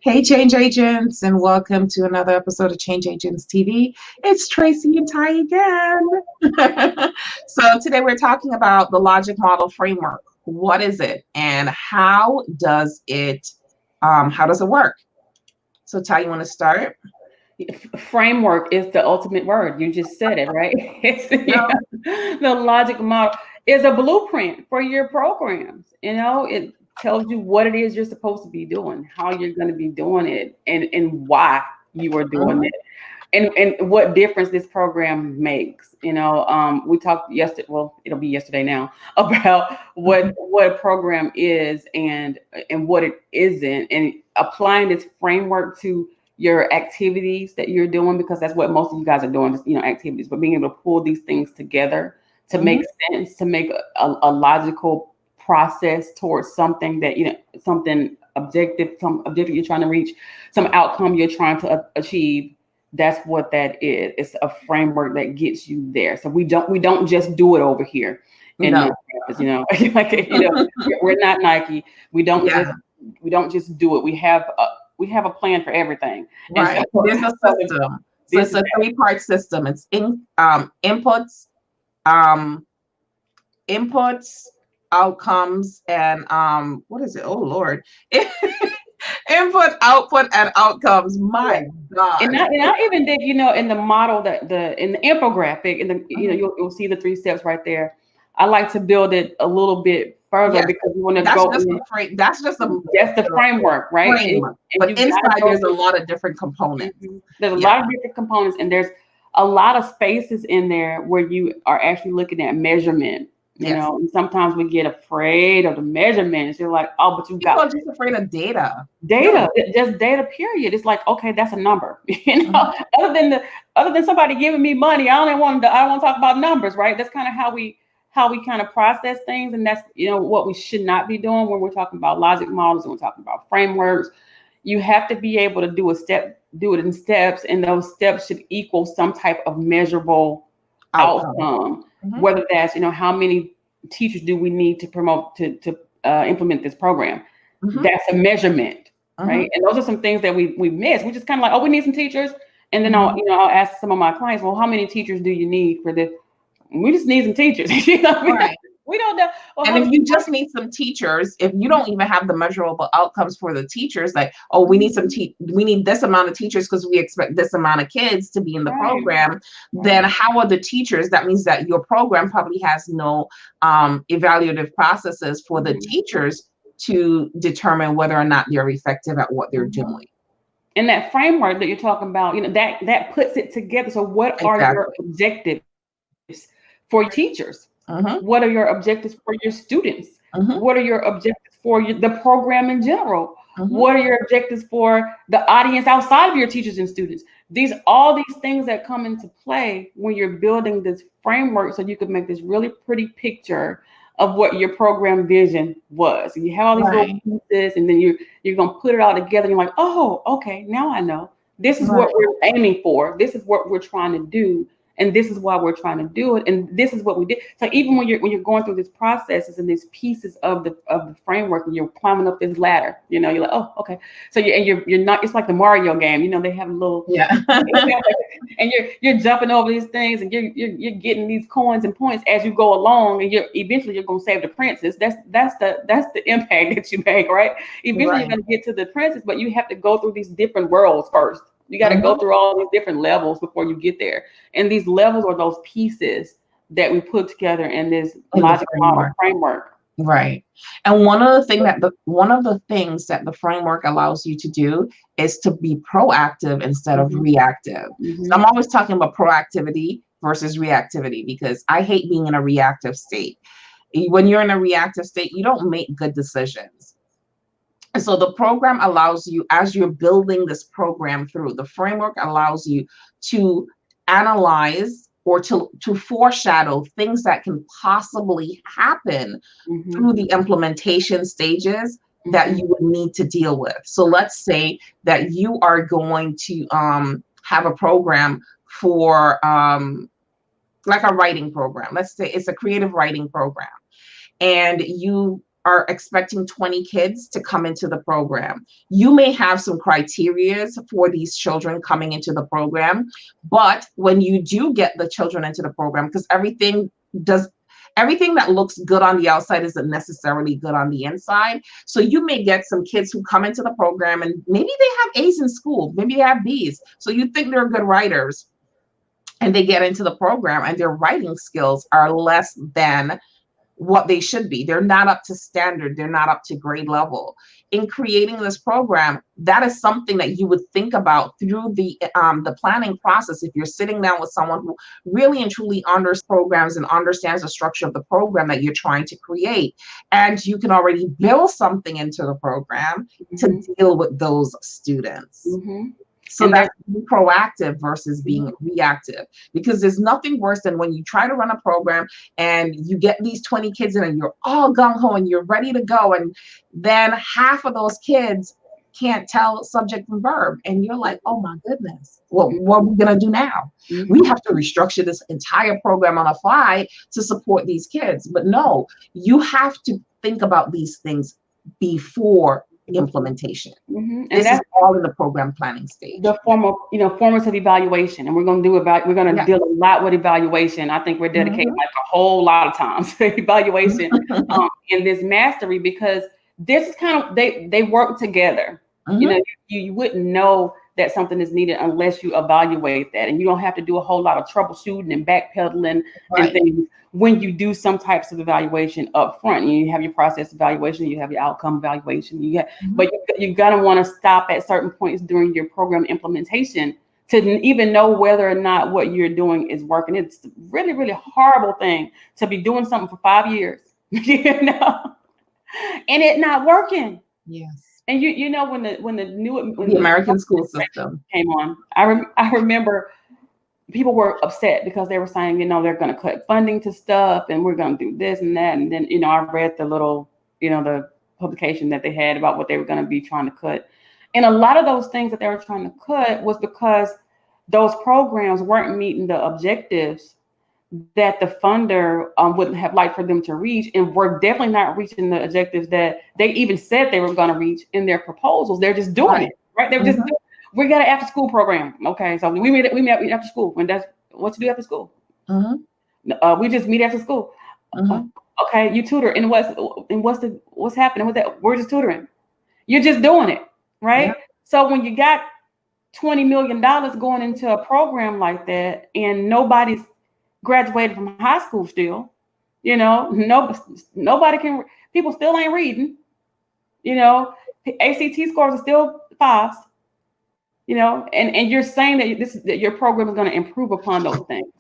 Hey, Change Agents, and welcome to another episode of Change Agents TV. It's Tracy and Ty again. So today we're talking about the logic model framework. What is it, and how does it work? So Ty, you want to start? Framework is the ultimate word. You just said it, right? The logic model is a blueprint for your programs. It tells you what it is you're supposed to be doing, how you're going to be doing it, and why you are doing it, and what difference this program makes. We talked yesterday. Well, it'll be yesterday now about what a program is and what it isn't, and applying this framework to your activities that you're doing, because that's what most of you guys are doing, just activities, but being able to pull these things together to make sense, to make a logical process towards something that something objective, some objective you're trying to reach, some outcome you're trying to achieve. That's what that is. It's a framework that gets you there. So we don't just do it over here in campus, we're not Nike. We don't just do it. We have a plan for everything. Right. So, there's a system. So it's a three-part system. It's inputs, outcomes, and what is it? Oh Lord. Input, output, and outcomes. My God. And I even did, in the model in the infographic, you'll see the 3 steps right there. I like to build it a little bit further because you want to go. That's the framework, right? Framework. But inside there's a lot of different components. There's a lot of different components, and there's a lot of spaces in there where you are actually looking at measurement. And sometimes we get afraid of the measurements. You're like, oh, but people are just afraid of data. Just data. Period. It's like, okay, that's a number. Other than somebody giving me money, I don't want to talk about numbers, right? That's kind of how we kind of process things, and that's what we should not be doing when we're talking about logic models and we're talking about frameworks. You have to be able to do it in steps, and those steps should equal some type of measurable outcome. Whether that's how many teachers do we need to promote to implement this program. That's a measurement, right? And those are some things that we miss. We just kind of like, oh, we need some teachers, and then I'll ask some of my clients, well, how many teachers do you need for this? We just need some teachers. Right. We don't know. Well, and if you just need some teachers, if you don't even have the measurable outcomes for the teachers, like, oh, we need we need this amount of teachers because we expect this amount of kids to be in the program, then how are the teachers? That means that your program probably has no evaluative processes for the teachers to determine whether or not they're effective at what they're doing. And that framework that you're talking about, that puts it together. So what are your objectives for your teachers? What are your objectives for your students? What are your objectives for the program in general? What are your objectives for the audience outside of your teachers and students? All these things that come into play when you're building this framework, so you can make this really pretty picture of what your program vision was. And you have all these little pieces, and then you're gonna put it all together. And you're like, oh, okay, now I know. This is what we're aiming for. This is what we're trying to do. And this is why we're trying to do it. And this is what we did. So even when you're going through these processes and these pieces of the framework, and you're climbing up this ladder, you're like, oh, okay. So you're not. It's like the Mario game. They have a little and you're jumping over these things, and you're getting these coins and points as you go along, and eventually you're gonna save the princess. That's the impact that you make, right? Eventually you're gonna get to the princess, but you have to go through these different worlds first. You got to go through all these different levels before you get there. And these levels are those pieces that we put together in this logic model framework. Right. And one of the things that the framework allows you to do is to be proactive instead of reactive. So I'm always talking about proactivity versus reactivity, because I hate being in a reactive state. When you're in a reactive state, you don't make good decisions. So the program allows you, as you're building this program through, the framework allows you to analyze or to foreshadow things that can possibly happen through the implementation stages that you would need to deal with. So let's say that you are going to have a program for like a writing program. Let's say it's a creative writing program, and you are expecting 20 kids to come into the program. You may have some criteria for these children coming into the program, but when you do get the children into the program, because everything that looks good on the outside isn't necessarily good on the inside. So you may get some kids who come into the program and maybe they have A's in school, maybe they have B's. So you think they're good writers, and they get into the program and their writing skills are less than what they should be. They're not up to standard. They're not up to grade level. In creating this program, that is something that you would think about through the planning process. If you're sitting down with someone who really and truly understands programs and understands the structure of the program that you're trying to create, and you can already build something into the program to deal with those students. So that's being proactive versus being reactive, because there's nothing worse than when you try to run a program and you get these 20 kids in and you're all gung-ho and you're ready to go, and then half of those kids can't tell subject from verb, and you're like, oh my goodness, what are we gonna do now? We have to restructure this entire program on the fly to support these kids. But no, you have to think about these things before implementation. And this is all in the program planning stage. The formative evaluation, and we're going to deal a lot with evaluation. I think we're dedicating like a whole lot of time to evaluation in this mastery, because this is kind of they work together. You wouldn't know that something is needed unless you evaluate that, and you don't have to do a whole lot of troubleshooting and backpedaling and things when you do some types of evaluation up front. You have your process evaluation, you have your outcome evaluation, but you're gonna want to stop at certain points during your program implementation to even know whether or not what you're doing is working. It's a really, really horrible thing to be doing something for 5 years, and it not working. Yes. And when the American school system came on, I remember people were upset because they were saying, they're going to cut funding to stuff, and we're going to do this and that. And then, I read the little, the publication that they had about what they were going to be trying to cut. And a lot of those things that they were trying to cut was because those programs weren't meeting the objectives that the funder would have liked for them to reach, and we're definitely not reaching the objectives that they even said they were going to reach in their proposals. They're just doing it, right? They're just we got an after school program. Okay, so we meet after school. When that's what you do after school. We just meet after school. Okay, you tutor, and what's happening with that? We're just tutoring. You're just doing it, right? So when you got $20 million going into a program like that, and nobody's graduated from high school still, nobody can. People still ain't reading. ACT scores are still 5s. And you're saying that your program is going to improve upon those things.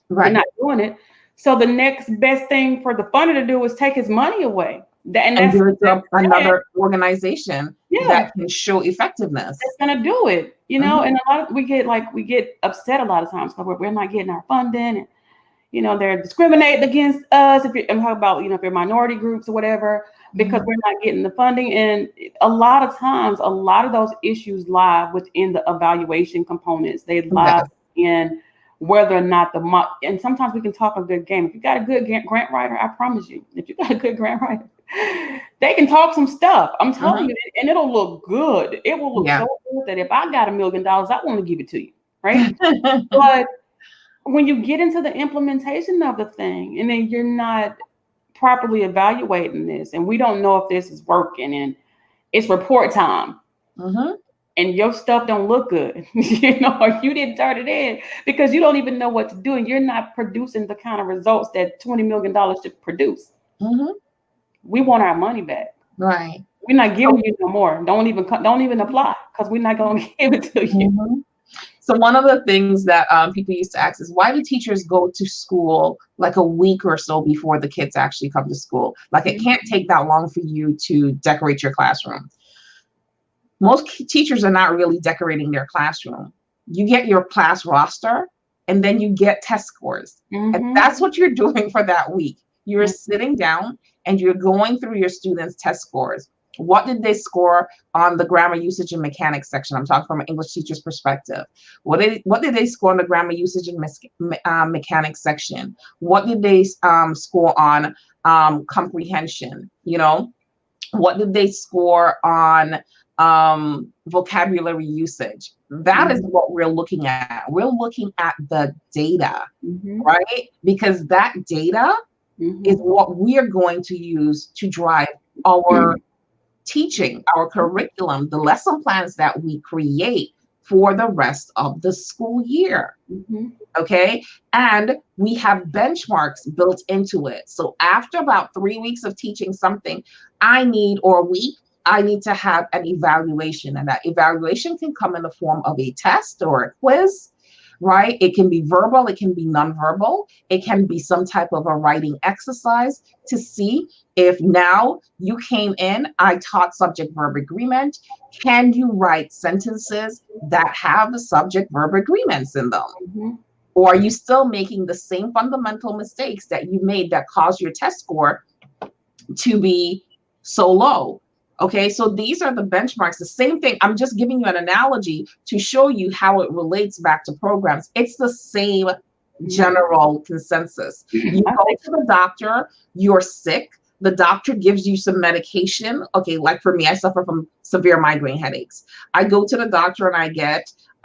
Right. You're not doing it. So the next best thing for the funder to do is take his money away. And build up another organization that can show effectiveness. That's going to do it. And a lot of we get upset a lot of times because we're not getting our funding, and they're discriminating against us. If you're talking about, if you're minority groups or whatever, because we're not getting the funding. And a lot of times, a lot of those issues lie within the evaluation components. They lie in whether or not and sometimes we can talk a good game. If you got a good grant writer, I promise you, if you got a good grant writer, they can talk some stuff. I'm telling you, and it'll look good. It will look so good that if I got $1 million, I want to give it to you, right? But when you get into the implementation of the thing, and then you're not properly evaluating this, and we don't know if this is working, and it's report time, and your stuff don't look good, or you didn't turn it in because you don't even know what to do, and you're not producing the kind of results that $20 million should produce. We want our money back. Right. We're not giving you no more. Don't even apply, because we're not going to give it to you. So one of the things that people used to ask is, why do teachers go to school like a week or so before the kids actually come to school? Like, it can't take that long for you to decorate your classroom. Most teachers are not really decorating their classroom. You get your class roster, and then you get test scores. And that's what you're doing for that week. You're sitting down and you're going through your students' test scores. What did they score on the grammar, usage, and mechanics section? I'm talking from an English teacher's perspective. What did they score on the grammar, usage, and mechanics section? What did they score on comprehension? What did they score on vocabulary usage? That is what we're looking at. We're looking at the data, right? Because that data is what we are going to use to drive our teaching, our curriculum, the lesson plans that we create for the rest of the school year. Okay. And we have benchmarks built into it. So after about 3 weeks of teaching something, or a week, I need to have an evaluation. And that evaluation can come in the form of a test or a quiz, right? It can be verbal, it can be nonverbal, it can be some type of a writing exercise to see if now you came in, I taught subject-verb agreement. Can you write sentences that have the subject-verb agreements in them? Or are you still making the same fundamental mistakes that you made that caused your test score to be so low? Okay, so these are the benchmarks. The same thing. I'm just giving you an analogy to show you how it relates back to programs. It's the same general consensus. You go to the doctor, you're sick. The doctor gives you some medication. Okay, like for me, I suffer from severe migraine headaches. I go to the doctor and I get